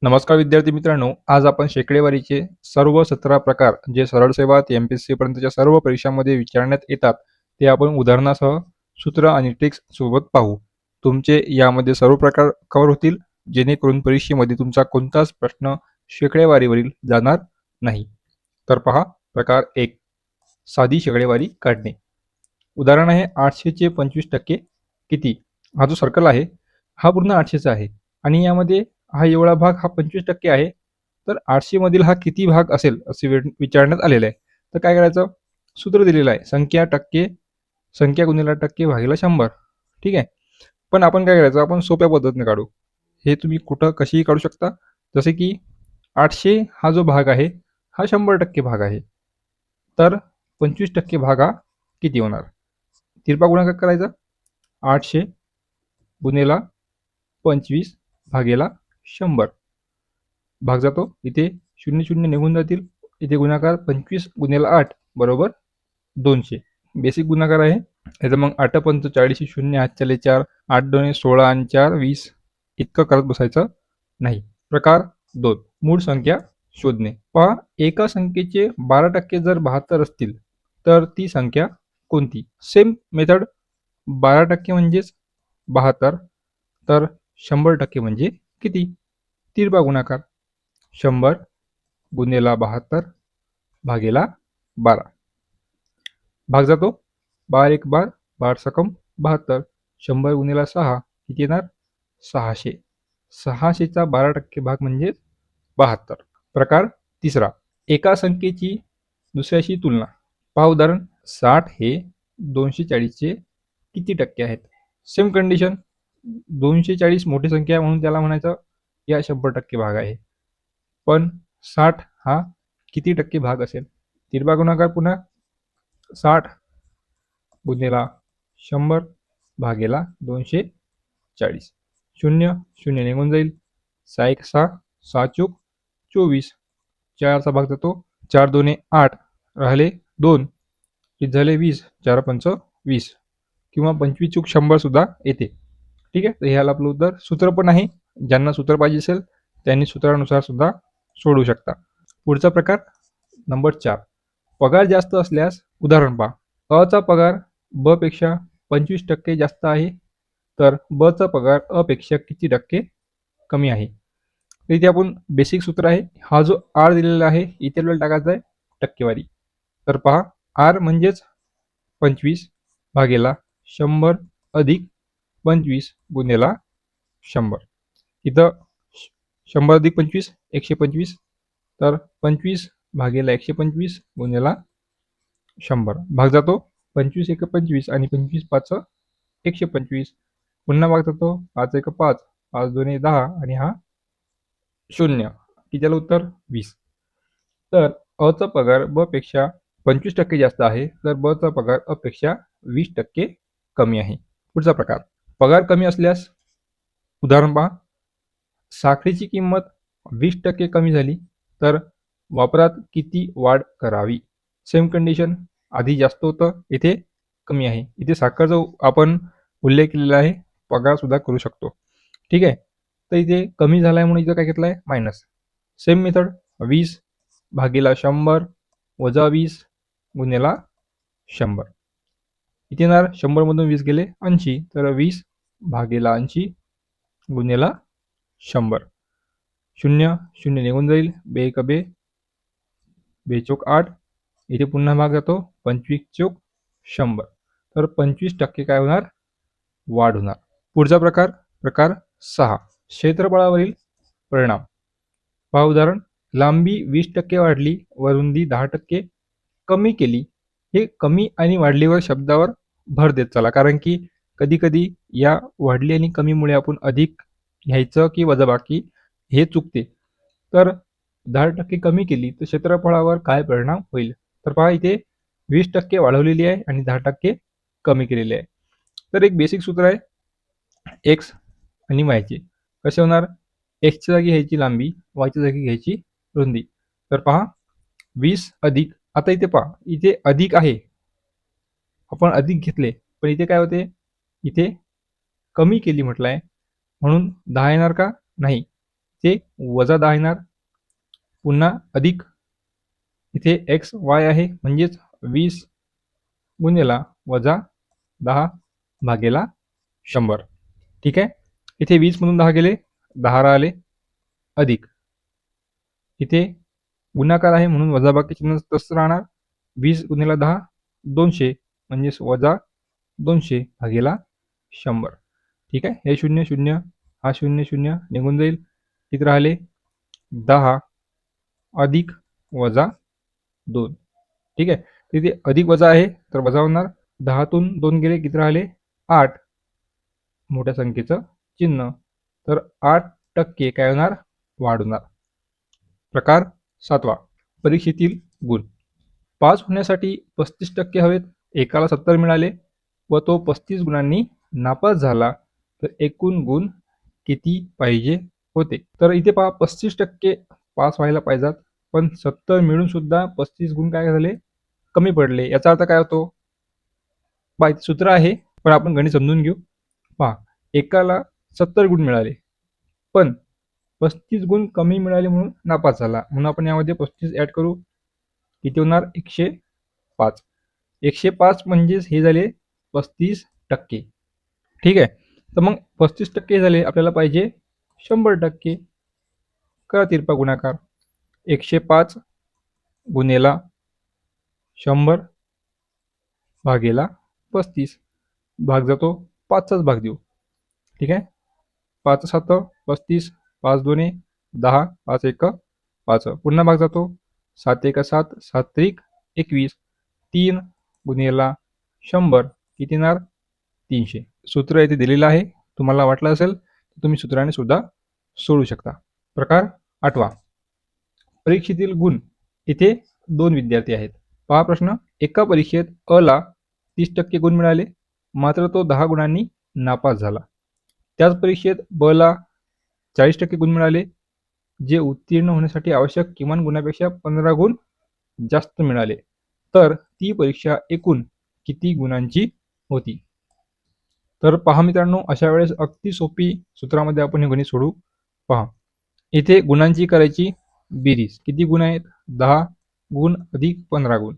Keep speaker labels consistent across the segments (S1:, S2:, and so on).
S1: नमस्कार विद्यार्थी मित्रांनो, आज आपण शेकडेवारीचे सर्व 17 प्रकार जे सरळ सेवा ते एमपीएससी पर्यंतच्या सर्व परीक्षांमध्ये विचारण्यात येतात ते आपण उदाहरणासह सूत्र आणि ट्रिक्स सोबत पाहू. तुमचे यामध्ये सर्व प्रकार कव्हर होतील, जेणेकरून परीक्षेमध्ये तुमचा कोणताच प्रश्न शेकडेवारीवरील जाणार नाही. तर पहा, प्रकार 1, साधी शेकडेवारी काढणे. उदाहरण आहे 800 चे 25% किती. हा जो सर्कल आहे हा पूर्ण 800चा आहे आणि यामध्ये हा एवढा भाग हा 25% आहे. तर 800 मधील हा किती भाग असेल असे विचारण्यात आलेले आहे. तर काय करायचं, सूत्र दिलेलं आहे संख्या गुणिले टक्के भागिले 100. ठीक आहे. पण आपण काय करायचं, आपण सोप्या पद्धतीने काढू. हे तुम्ही कुठं कशीही काढू शकता. जसे की 800 हा जो भाग आहे हा 100% भाग आहे. तर 25% भाग हा किती होणार. तिरपा गुणाकार करायचा. 800 गुणिले 25 भागेला 100. भाग जातो, इथे 0 निघून जातील. इथे गुणाकार 25 गुणिले 8 बरोबर 200. बेसिक गुणाकार आहे. याचं मग 8 पंच 40, 0 हात चाले 4, 8 दोन्ही 16 आणि 4 20 इतकं करत बसायचं नाही. प्रकार 2, मूळ संख्या शोधणे. पहा, एका संख्येचे 12% जर 72 असतील तर ती संख्या कोणती. Same method. 12% म्हणजेच 72, तर 100% म्हणजे किती. तिरपा गुणाकार. 100 गुणिले 72 भागेला 12. भाग जातो. 12 एक 12, 12 सकम 72. 100 गुणिले 6 किती येणार, 600. 600चा 12% भाग म्हणजे 72. प्रकार तिसरा, एका संख्येची दुसऱ्याशी तुलना. पहा उदाहरण, 60 हे 240 चे किती टक्के आहेत. Same condition. 240 मोठी संख्या आहे म्हणून त्याला म्हणायचं या 100% भाग आहे. पण 60 हा किती टक्के भाग असेल. तिरपा गुणाकार पुन्हा. 60 गुणिले 100 भागेला 240. 0 निघून जाईल. 6 एक 6, 6 चूक 24. 4चा भाग जातो. 4 दोन्ही 8, राहिले 2, किती झाले 20. 4 पंच 20 किंवा 25 चूक 100 सुद्धा येते. ठीक आहे. तर ह्याला आपलं उत्तर. सूत्र पण आहे. ज्यांना सूत्र पाहिजे असेल त्यांनी सूत्रानुसार सुद्धा सोडू शकता. पुढचा प्रकार नंबर 4, पगार जास्त असल्यास. उदाहरण पहा, अ चा पगार ब पेक्षा 25% जास्त आहे, तर ब चा पगार अ पेक्षा किती टक्के कमी आहे. इथे आपण बेसिक सूत्र आहे. हा जो आर दिलेला आहे इथे आपल्याला टाकायचा आहे टक्केवारी. तर पहा, आर म्हणजेच 25 भागेला 100 अधिक 25 गुणेला 100. इथं 100 अधिक 25 125, तर 25 भागेला 125 गुणेला 100. भाग जातो. 25 एक 25 आणि 25 पाच 125. पुन्हा भाग जातो. 5 एक 5, 5 दोन्ही 10 आणि हा 0. की त्याला उत्तर 20. तर अ चा पगार ब पेक्षा 25% जास्त आहे, तर ब चा पगार अ पेक्षा 20% कमी आहे. पुढचा प्रकार, पगार कमी असल्यास. उदाहरण पहा, साखरेची किंमत 20% कमी झाली, तर वापरात किती वाढ करावी. Same condition. आधी जास्त होतं, इथे कमी आहे. इथे साखरचा आपण उल्लेख केलेला आहे, पगार सुद्धा करू शकतो. ठीक आहे. तर इथे कमी झालाय म्हणून इथं काय घेतलं आहे, मायनस. Same method. 20 भागीला 100 वजा 20 गुणेला 100. किती येणार, 100 मधून 20 गेले 80, तर 20 भागीला 80 गुणेला 100. 0 निघून जाईल. बे एक बे, बेचोक 8. इथे पुन्हा भाग जातो. 25 चोक 100, तर 25% काय होणार, वाढ होणार. पुढचा प्रकार, प्रकार 6, क्षेत्रफळावरील परिणाम. पहा उदाहरण, लांबी 20% वाढली व रुंदी 10% कमी केली. हे कमी आणि वाढलीवर शब्दावर भर देत चला, कारण की कधी कधी या वाढली आणि कमीमुळे आपण अधिक घ्यायचं की वजाबाकी हे चुकते. तर 10% कमी केली तर क्षेत्रफळावर काय परिणाम होईल. तर पहा, इथे 20% वाढवलेली आहे आणि 10% कमी केलेली आहे. तर एक बेसिक सूत्र आहे एक्स आणि वायचे. कसे होणार, एक्सच्या जागी घ्यायची लांबी, वायच्या जागी घ्यायची रुंदी. तर पहा, 20 अधिक, आता इथे पहा, इथे अधिक आहे, आपण अधिक घेतले, पण इथे काय होते, इथे कमी केली म्हटलं आहे, म्हणून 10 येणार का, नाही. ते वजा 10 येणार. पुन्हा अधिक इथे एक्स वाय आहे म्हणजेच 20 गुणिले वजा 10 भागेला 100. ठीक आहे. इथे 20 मधून 10 गेले, 10 राहिले, अधिक इथे गुणाकार आहे म्हणून वजाबाकी चिन्ह तसंच राहणार. 20 गुणिले 10 200 म्हणजेच वजा 200 भागेला 100. ठीक आहे. हे 0 0 हा 0 0 निघून जाईल. किती राहिले 10 अधिक वजा 2. ठीक आहे. तिथे अधिक वजा आहे तर वजा होणार. 10 तून 2 गेले किती राहिले 8. मोठ्या संख्येचं चिन्ह तर 8% काय होणार वाढ होणार. प्रकार 7वा परीक्षेतील गुण. पास होण्यासाठी 35% हवेत. एकाला 70 मिळाले व तो 35 गुणांनी नापास झाला तर एकूण गुण किती पाहिजे होते. तर इथे पहा 35% पास व्हायला पाहिजेत पण 70 मिळून सुद्धा 35 गुण काय झाले कमी पडले. याचा अर्थ काय होतो पहा इथे सूत्र आहे पण आपण गणित समजून घेऊ. पहा एकाला 70 गुण मिळाले पण 35 गुण कमी मिळाले म्हणून नापास झाला. म्हणून आपण यामध्ये 35 ऍड करू. किती होणार 105. 105 म्हणजेच हे झाले 35%. ठीक आहे. तर मग 35% झाले आपल्याला पाहिजे 100%. करा तिरपा गुणाकार. 105 गुणेला 100 भागेला 35. भाग जातो 5चाच भाग देऊ. ठीक आहे. 5 7 35, 5 2 10, 5 1 5. पुन्हा भाग जातो 7 1 7, 7 3 21. 3 गुणिले 100 किती येणार 300. सूत्र इथे दिलेलं आहे. तुम्हाला वाटलं असेल तर तुम्ही सूत्राने सुद्धा सोडू शकता. प्रकार 8वा परीक्षेतील गुण. इथे 2 विद्यार्थी आहेत. पहा प्रश्न. एका परीक्षेत अ ला 30% गुण मिळाले मात्र तो 10 गुणांनी नापास झाला. त्याच परीक्षेत ब ला 40% गुण मिळाले जे उत्तीर्ण होण्यासाठी आवश्यक किमान गुणापेक्षा 15 गुण जास्त मिळाले. तर ती परीक्षा एकूण किती गुणांची होती. तर पहा मित्रांनो अशा वेळेस अगदी सोपी सूत्रामध्ये आपण हे गणित सोडवू. पहा इथे गुणांची करायची बेरीज. किती गुण आहेत 10 गुण अधिक 15 गुण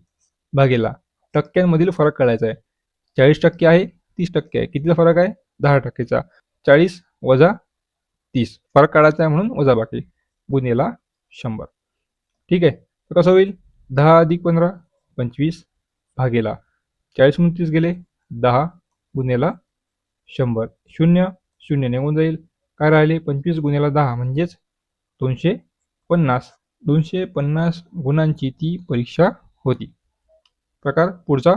S1: भागेला टक्क्यांमधील फरक काढायचा आहे. 40% आहे 30% आहे. कितीचा फरक आहे 10%चा. 40 वजा 30 फरक काढायचा आहे म्हणून वजाबाकी गुणेला 100. ठीक आहे. तर कसं होईल 10 अधिक 15 25 भागेला 40 म्हणून 30 गेले 10 गुणेला 100. 0 0 निघून जाईल. काय राहिले 25 गुणेला 10 म्हणजेच 250. 250 गुणांची ती परीक्षा होती. पुढचा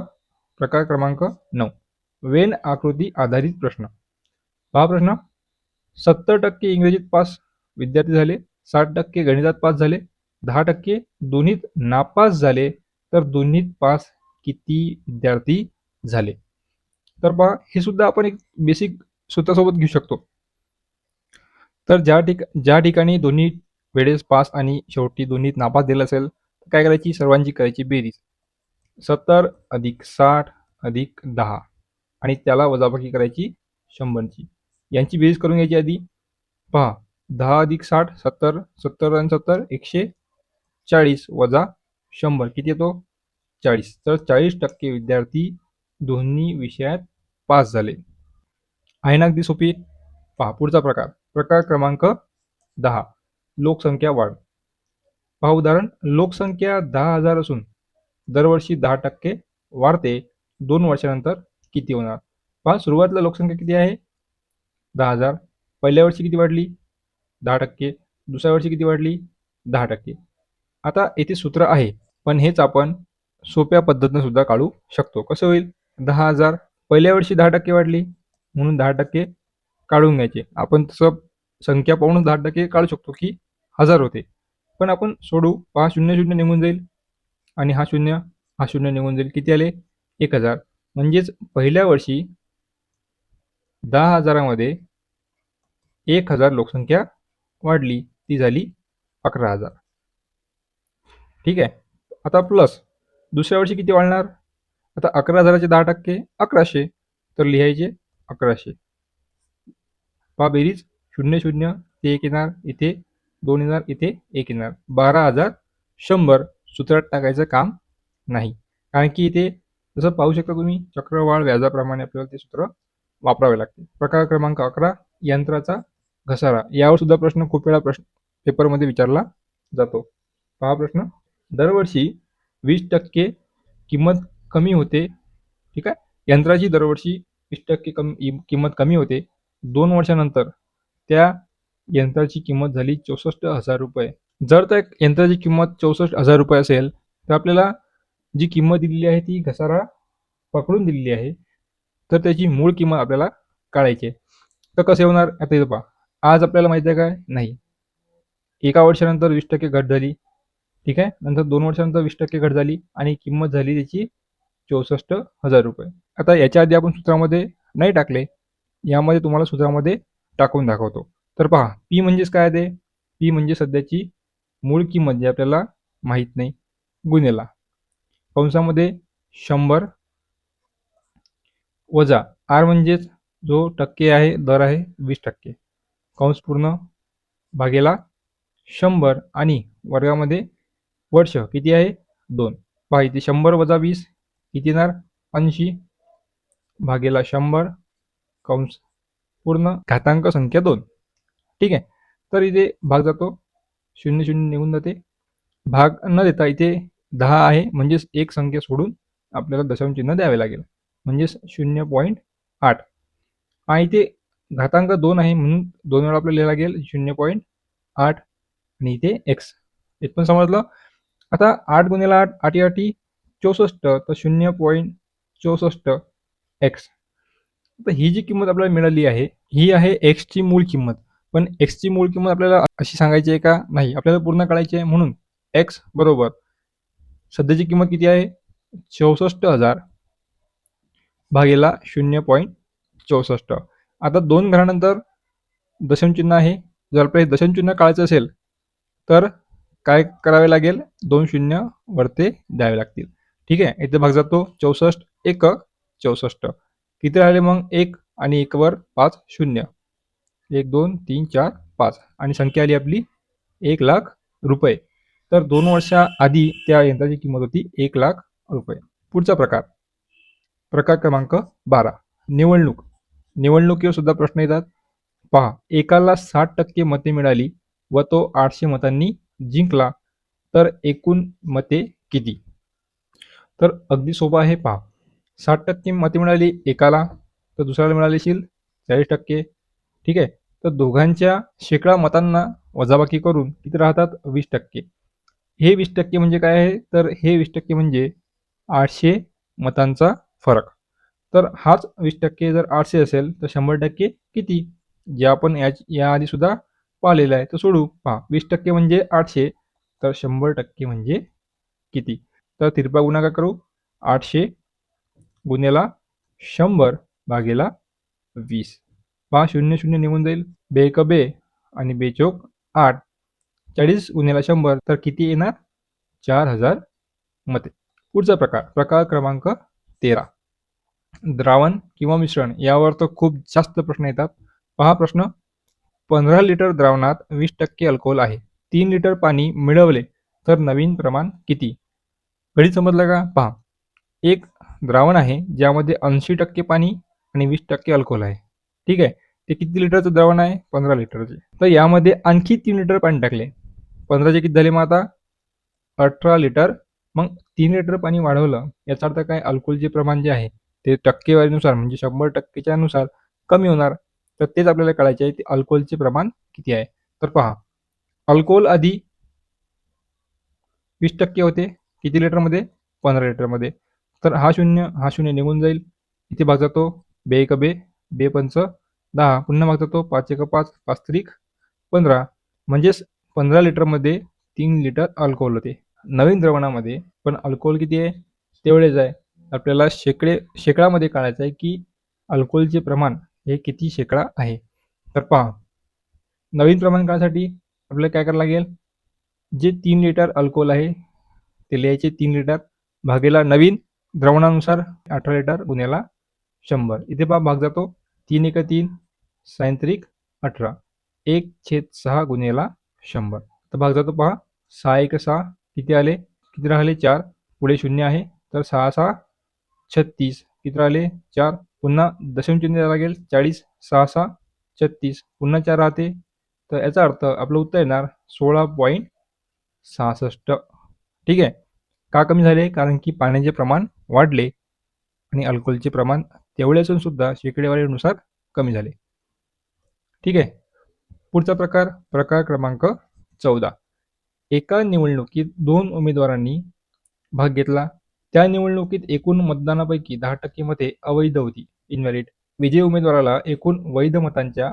S1: प्रकार क्रमांक 9 वेन आकृती आधारित प्रश्न. पहा प्रश्न. 70% इंग्रजीत पास विद्यार्थी झाले, 60% गणितात पास झाले, 10% दोन्हीत नापास झाले तर दोन्हीत पास किती विद्यार्थी झाले. तर पहा हे सुद्धा आपण एक बेसिक सूत्रासोबत घेऊ शकतो. तर ज्या ठिकाणी दोन्ही वेळेस पास आणि शेवटी दोन्हीत नापास दिलं असेल तर काय करायची सर्वांची करायची बेरीज. 70 अधिक 60 अधिक 10 आणि त्याला वजाबाकी करायची 100ची. यांची बेरीज करून घ्यायची आधी. पहा 10 अधिक 60 70 70 आणि 70 140 वजा 100 किती येतो 40. तर 40% विद्यार्थी दोन्ही विषयात पास झाले. आहे ना अगदी सोपी. पहा पुढचा प्रकार क्रमांक 10 लोकसंख्या वाढ. पहा उदाहरण. लोकसंख्या 10,000 असून दरवर्षी 10% वाढते. 2 वर्षानंतर किती होणार. पहा सुरुवातीला लोकसंख्या किती आहे 10,000. पहिल्या वर्षी किती वाढली 10%. दुसऱ्या वर्षी किती वाढली 10%. आता येथे सूत्र आहे पण हेच आपण सोप्या पद्धतीने सुद्धा काढू शकतो. कसं होईल 10,000 पहिल्या वर्षी 10% वाढली म्हणून 10% काढून घ्यायचे. आपण तसं संख्या पाहून 10% काढू शकतो की 1000 होते. पण आपण सोडू. पहा 0 0 निघून जाईल आणि हा 0 निघून जाईल. किती आले 1000. म्हणजेच पहिल्या वर्षी 10,000 मध्ये 1000 लोकसंख्या वाढली ती झाली 11,000. ठीक आहे. आता प्लस दुसऱ्या वर्षी किती वाढणार. आता 11,000चे 10% 1100 तर लिहायचे 1100. पहा बेरीज 0 0 ते 1 येणार. इथे 2 येणार, इथे 1 येणार. 12,100 सूत्रात टाकायचं काम नाही. कारण की इथे जसं पाहू शकता तुम्ही चक्रवाढ व्याजाप्रमाणे आपल्याला ते सूत्र वापरावे लागते. प्रकार क्रमांक 11 यंत्राचा घसारा. यावर सुद्धा प्रश्न खूप वेळा पेपरमध्ये विचारला जातो. पहा प्रश्न. दरवर्षी 20% किंमत कमी होते. ठीक आहे. यंत्राची दरवर्षी 20% किंमत कमी होते. 2 वर्षानंतर त्या यंत्राची किंमत झाली 64,000 रुपये. जर त्या यंत्राची किंमत 64,000 रुपये असेल तर आपल्याला जी किंमत दिलेली आहे ती घसारा पकडून दिलेली आहे. तर त्याची मूळ किंमत आपल्याला काढायची आहे. तर कसे होणार आता इथं पहा. आज आपल्याला माहिती आहे काय? नाही. एका वर्षानंतर 20% घट झाली. ठीक आहे. नंतर 2 वर्षानंतर 20% घट झाली आणि किंमत झाली त्याची 64,000 रुपये. आता याच्या आधी आपण सूत्रामध्ये नाही टाकले. यामध्ये तुम्हाला सूत्रामध्ये टाकून दाखवतो. तर पहा पी म्हणजेच काय ते? पी म्हणजे सध्याची मूळ किंमत जी आपल्याला माहीत नाही गुणिले कंसामध्ये 100 वजा आर म्हणजेच जो टक्के आहे दर आहे 20%. कंस पूर्ण भागेला 100 आणि वर्गामध्ये वर्ष किती आहे 2. पहा इथे 100 वजा 20 किती येणार 80 भागेला 100 कंस पूर्ण घातांक संख्या 2. ठीक आहे. तर इथे भाग जातो 0 0 निघून जाते. भाग न देता इथे 10 आहे म्हणजेच एक संख्या सोडून आपल्याला दशांश चिन्ह द्यावे लागेल म्हणजेच 0.8 आणि इथे घातांक 2 आहे म्हणून 2 वेळा आपल्याला लिहायला लागेल 0.8 आणि इथे x. इथून समजलं. आता 8 गुणिले 8 8 8 64 तर 0.64 x. तर ही जी किंमत आपल्याला मिळाली आहे ही आहे x ची मूळ किंमत. पण x ची मूळ किंमत आपल्याला अशी सांगायची आहे का? नाही. आपल्याला पूर्ण काढायची आहे म्हणून x बरोबर सध्याची किंमत किती आहे 64,000 भागेला 0.64. आता 2 घरानंतर दशांश चिन्ह आहे. जर आपल्याला दशांश चिन्ह काढायचं असेल तर काय करावे लागेल 2 शून्य वरते द्यावे लागतील. ठीक आहे. इथे भाग जातो 64 1 64. किती राहिले मग 1 आणि 1 वर 5 शून्य 1 2 3 4 5 आणि संख्या आली आपली 1,00,000 रुपये. तर 2 वर्षा आधी त्या यंत्राची किंमत होती 1,00,000 रुपये. पुढचा प्रकार. प्रकार क्रमांक 12 निवडणूक. निवडणुकीवर सुद्धा प्रश्न येतात. पहा एकाला 60% मते मिळाली व तो 800 मतांनी जिंकला तर एकूण मते किती? तर अगदी सोपं आहे. पहा 60% मते मिळाली एकाला तर दुसऱ्याला मिळाली 40%. ठीक आहे. तर दोघांच्या शेकडा मतांना वजाबाकी करून किती राहतात 20%. हे 20% म्हणजे काय आहे? तर हे 20% म्हणजे 800 मतांचा फरक. तर हाच 20% जर 800 असेल तर 100% किती? जे आपण या आधी सुद्धा पाहिलेलं आहे. तर सोडू. पहा 20% म्हणजे 800 तर 100% म्हणजे किती? तर तिरपा गुणाकार करू. 800 गुणिले 100 भागेला 20. पहा 0 0 निघून जाईल. बे एक बे आणि बेचोक 8. 40 गुणिले 100 तर किती येणार 4,000 मते. पुढचा प्रकार. प्रकार क्रमांक 13 द्रावण किंवा मिश्रण. यावर तर खूप जास्त प्रश्न येतात. पहा प्रश्न. 15 लिटर द्रावणात 20% अल्कोहोल आहे. 3 लिटर पाणी मिळवले तर नवीन प्रमाण किती? गणित समजलं का? पहा एक द्रावण आहे ज्यामध्ये 80% पाणी आणि 20% अल्कोहोल आहे. ठीक आहे. ते किती लिटरचं द्रावण आहे 15 लिटरचे. तर यामध्ये आणखी 3 लिटर पाणी टाकले. 15चे किती झाले मग आता 18 लिटर. मग 3 लिटर पाणी वाढवलं याचा अर्थ काय अल्कोहोलचे प्रमाण जे आहे ते टक्केवारीनुसार म्हणजे 100%च्या नुसार कमी होणार. तर तेच आपल्याला कळायचे आहे की अल्कोहोलचे प्रमाण किती आहे. तर पहा अल्कोहोल आधी 20% होते किती लिटरमध्ये 15 लिटरमध्ये. तर हा शून्य निघून जाईल. इथे भाग जातो बे एक बे बे पंच 10 पुन्हा भाग जातो 5 एक 5 5 त्रिक 15 म्हणजेच 15 लिटरमध्ये 3 लिटर अल्कोहोल होते. नवीन द्रावणामध्ये पण अल्कोहोल किती आहे तेवढेच आहे. आपल्याला शेकडामध्ये काढायचं आहे की अल्कोहोलचे प्रमाण हे किती शेकडा आहे. तर पहा नवीन प्रमाण काढण्यासाठी आपल्याला काय करावं लागेल जे 3 लिटर अल्कोहोल आहे ते लिहायचे 3 लिटर भागेला नवीन द्रावणानुसार 18 लिटर गुणिले 100. इथे पहा भाग जातो 3 एक 3 सायंत्रिक 18 1/6 गुणिले 100. तर भाग जातो पहा. 6 1 6 किती आले? किती राहिले? 4. पुढे 0 आहे. तर 6 6 36. किती राहिले? 4. पुन्हा दशम चिन्ह द्यावं लागेल. 40. 6 6 36. पुन्हा 4 राहते. तर याचा अर्थ आपलं उत्तर येणार 16.66. ठीक आहे. का कमी झाले? कारण की पाण्याचे प्रमाण वाढले आणि अल्कोहोलचे प्रमाण तेवढे असून सुद्धा शेकडेवारीनुसार कमी झाले. ठीक आहे. पुढचा प्रकार, प्रकार क्रमांक 14. एका निवडणुकीत 2 उमेदवारांनी भाग घेतला. त्या निवडणुकीत एकूण मतदानापैकी 10% मते अवैध होती, इनव्हॅलिड. विजयी उमेदवाराला एकूण वैध मतांच्या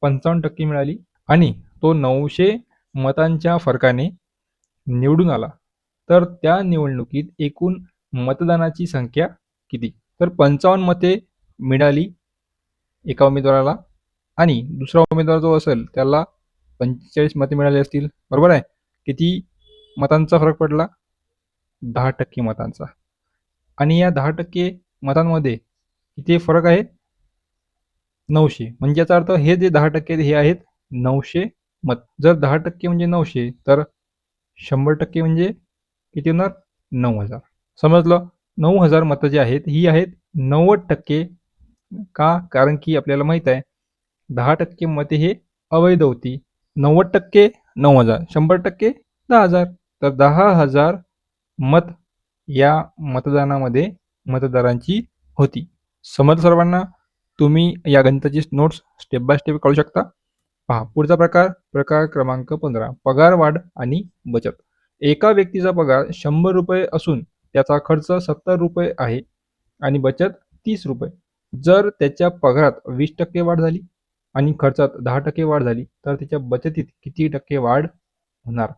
S1: 55% मिळाली आणि तो 900 मतांच्या फरकाने निवडून आला. तर त्या निवडणुकीत एकूण मतदानाची संख्या किती? तर 55 मते मिळाली एका उमेदवाराला आणि दुसरा उमेदवार जो असेल त्याला 45 मते मिळाली असतील. बरोबर आहे. किती मतांचा फरक पडला? 10% मतांचा. आणि या 10% मतांमध्ये किती फरक आहे? 900. म्हणजे याचा अर्थ हे जे 10% हे आहेत 900 मत. जर 10% म्हणजे 900 तर 100% म्हणजे किती होणार? 9000. समजलं? 9000 मतं जी आहेत ही आहेत 90%. का? कारण की आपल्याला माहित आहे 10% मते हे अवैध होती. 90% 9000, 100% 10,000. तर 10,000 मत या मतदानामध्ये मतदारांची होती. समजलं सर्वांना? तुम्ही या गणिताची नोट्स स्टेप बाय स्टेप काढू शकता. पहा पुढचा प्रकार, प्रकार क्रमांक 15. पगार वाढ आणि बचत. एका व्यक्तीचा पगार 100 रुपये असून त्याचा खर्च 70 रुपये आहे आणि बचत 30 रुपये. जर त्याच्या पगारात 20% वाढ झाली आणि खर्चात 10% वाढ झाली तर त्याच्या बचतीत किती टक्के वाढ होणार?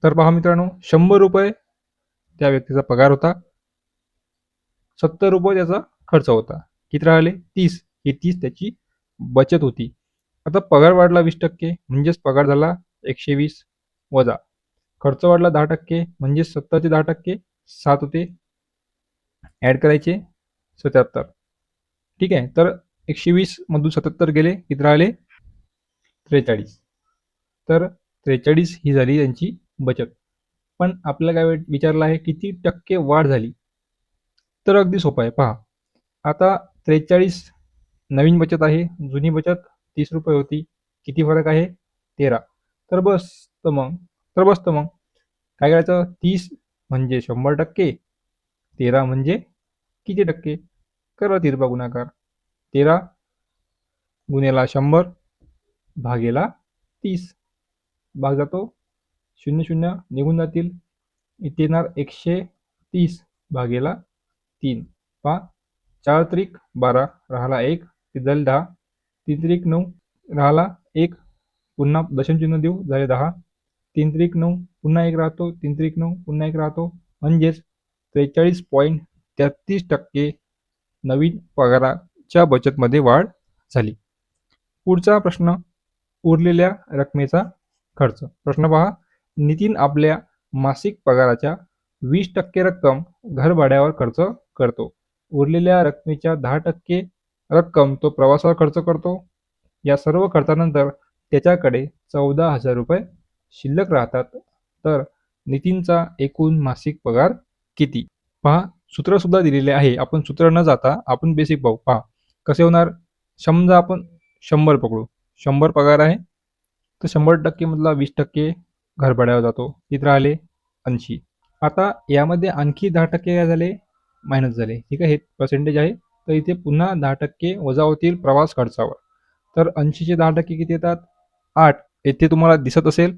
S1: तर पहा मित्रांनो, 100 रुपये त्या व्यक्तीचा पगार होता, 70 रुपये त्याचा खर्च होता. किती राहिले? 30. ही 30 त्याची बचत होती. आता पगार वाढला 20% म्हणजेच पगार झाला 120 वजा खर्च वाढला 10% म्हणजेच 70 चे 10% 7 होते. ॲड करायचे 77. ठीक आहे. तर 120 मधून 77 गेले, किती राहिले? 43. तर 43 ही झाली त्यांची बचत. पण आपल्याला काय विचारलं आहे किती टक्के वाढ झाली? तर अगदी सोपं आहे. पहा आता 43 नवीन बचत आहे, जुनी बचत 30 रुपये होती. किती फरक आहे? 13. तर बसतं मग. काय करायचं? 30 म्हणजे 100%, 13 म्हणजे किती टक्के? करा तिरपा गुणाकार. 13 गुणेला 100 भागेला 30. भाग जातो 0 0 निघून जातील. इथे येणार 130 भागेला 3. पहा 4 त्रिक 12 राहिला 1, तिथं 10. 3 त्रिक 9 राहिला 1, पुन्हा दशमचिन्ह देऊ, झाले 10. 3 त्रिक 9 पुन्हा 1 राहतो, 3 त्रिक 9 पुन्हा 1 राहतो. म्हणजेच 43.33% नवीन पगाराच्या बचतमध्ये वाढ झाली. पुढचा प्रश्न, उरलेल्या रकमेचा खर्च. प्रश्न पहा. नितीन आपल्या मासिक पगाराच्या 20% रक्कम घरभाड्यावर खर्च करतो. उरलेल्या रकमेच्या 10% रक्कम तो प्रवासावर खर्च करतो. या सर्व खर्चानंतर त्याच्याकडे 14,000 रुपये शिल्लक राहतात. तर नितीनचा एकूण मासिक पगार किती? पहा सूत्र सुद्धा दिलेले आहे. आपण सूत्र न जाता आपण बेसिक पाहू. पहा कसे होणार? समजा आपण 100 पकडू. 100 पगार आहे तर 100% मधला 20% घरभाड्यावर जातो. किती राहिले? 80. आता यामध्ये आणखी 10% काय झाले? मायनस झाले. ठीक आहे. हे पर्सेंटेज आहे. तर इथे पुन्हा 10% वजा होतील प्रवास खर्चावर. तर 80 चे 10% किती येतात? 8. येथे तुम्हाला दिसत असेल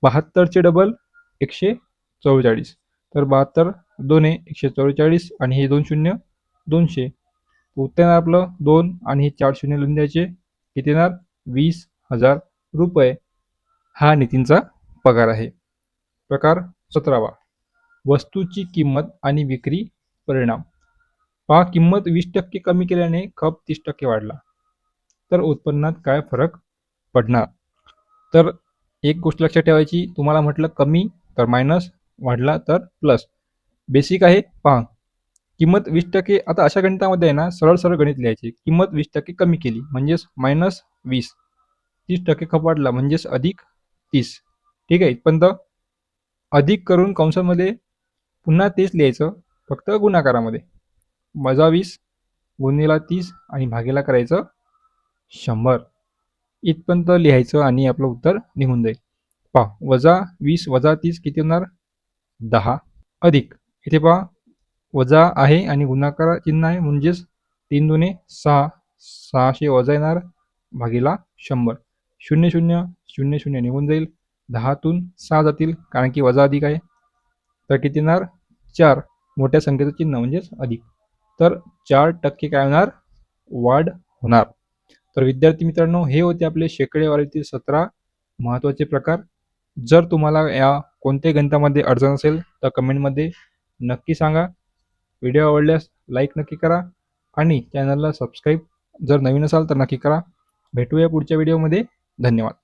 S1: 72 चे डबल 144. तर 72 2 144 आणि हे 2 शून्य 200. उत्तर येणार आपलं 2 आणि हे 4 शून्य लिहून द्यायचे. किती येणार? 20,000 रुपये हा नितीनचा पगार आहे. प्रकार 17. वस्तूची किंमत आणि विक्री परिणाम. पहा किंमत 20% कमी केल्याने खप 30% वाढला. तर उत्पन्नात काय फरक पडणार? तर एक गोष्ट लक्षात ठेवायची, तुम्हाला म्हटलं कमी तर मायनस, वाढला तर प्लस. बेसिक आहे. पहा किंमत 20%. आता अशा गणितामध्ये आहे ना सरळ सरळ गणित लिहायचे. किंमत 20% कमी केली म्हणजेच -20. 30% खप वाढला म्हणजेच +30. ठीक आहे, इथपर्यंत अधिक करून कंसामध्ये पुन्हा तेच लिहायचं, फक्त गुणाकारामध्ये. -20 गुणिले 30 आणि भागीला करायचं 100. इथपर्यंत लिहायचं आणि आपलं उत्तर निघून जाईल. पहा, -20 - 30 किती होणार? 10. अधिक इथे पहा वजा आहे आणि गुणाकार चिन्ह आहे, म्हणजेच 3 दुणे 6, 600 वजा येणार भागीला 100. 0 0 0 0 निघून जाईल. 10तून 6 जातील कारण की वजा अधिक आहे. तर किती येणार? 4. मोठ्या संख्येचं चिन्ह म्हणजेच अधिक. तर 4% काय होणार? वाढ होणार. तर विद्यार्थी मित्रांनो, हे होते आपले शेकडेवारीतील 17 महत्त्वाचे प्रकार. जर तुम्हाला या कोणत्याही गणितामध्ये अडचण असेल तर कमेंटमध्ये नक्की सांगा. व्हिडिओ आवडल्यास लाईक नक्की करा आणि चॅनलला सबस्क्राईब जर नवीन असाल तर नक्की करा. भेटूया पुढच्या व्हिडिओमध्ये. धन्यवाद.